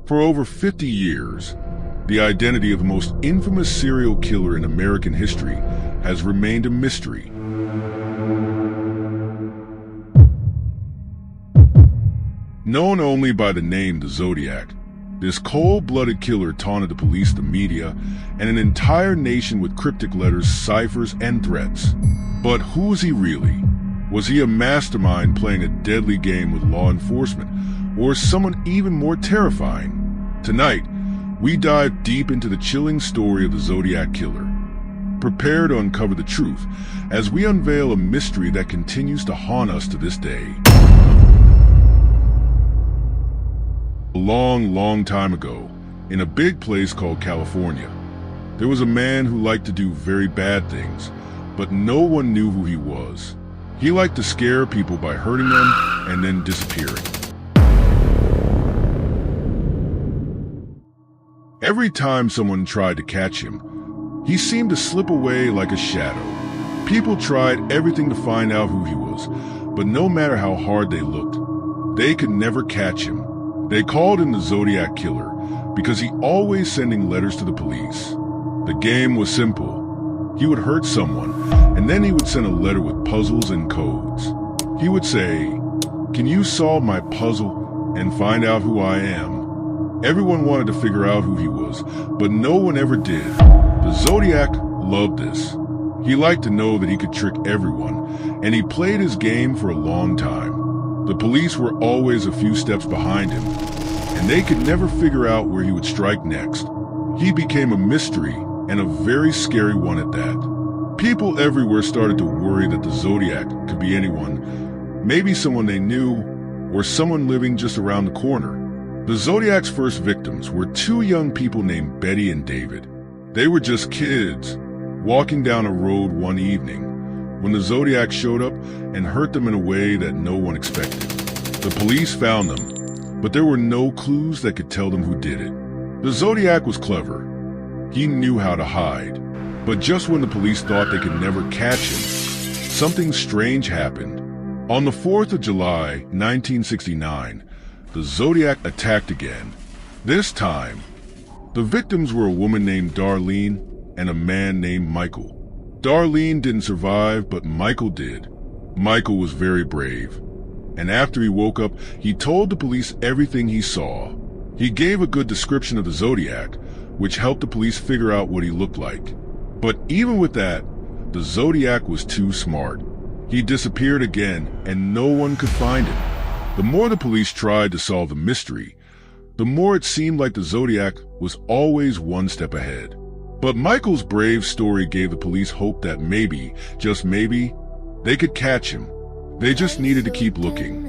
For over 50 years, the identity of the most infamous serial killer in American history has remained a mystery. Known only by the name the Zodiac, this cold-blooded killer taunted the police, the media, and an entire nation with cryptic letters, ciphers, and threats. But who is he really? Was he a mastermind playing a deadly game with law enforcement, or someone even more terrifying? Tonight, we dive deep into the chilling story of the Zodiac Killer. Prepare to uncover the truth as we unveil a mystery that continues to haunt us to this day. A long time ago, in a big place called California, there was a man who liked to do very bad things, but no one knew who he was. He liked to scare people by hurting them and then disappearing. Every time someone tried to catch him, he seemed to slip away like a shadow. People tried everything to find out who he was, but no matter how hard they looked, they could never catch him. They called him the Zodiac Killer because he always sending letters to the police. The game was simple. He would hurt someone, and then he would send a letter with puzzles and codes. He would say, "Can you solve my puzzle and find out who I am?" Everyone wanted to figure out who he was, but no one ever did. The Zodiac loved this. He liked to know that he could trick everyone, and he played his game for a long time. The police were always a few steps behind him, and they could never figure out where he would strike next. He became a mystery, and a very scary one at that. People everywhere started to worry that the Zodiac could be anyone, maybe someone they knew, or someone living just around the corner. The Zodiac's first victims were two young people named Betty and David. They were just kids, walking down a road one evening, when the Zodiac showed up and hurt them in a way that no one expected. The police found them, but there were no clues that could tell them who did it. The Zodiac was clever. He knew how to hide. But just when the police thought they could never catch him, something strange happened. On the 4th of July, 1969, the Zodiac attacked again. This time, the victims were a woman named Darlene and a man named Michael. Darlene didn't survive, but Michael did. Michael was very brave, and after he woke up, he told the police everything he saw. He gave a good description of the Zodiac, which helped the police figure out what he looked like. But even with that, the Zodiac was too smart. He disappeared again, and no one could find him. The more the police tried to solve the mystery, the more it seemed like the Zodiac was always one step ahead. But Michael's brave story gave the police hope that maybe, just maybe, they could catch him. They just needed to keep looking.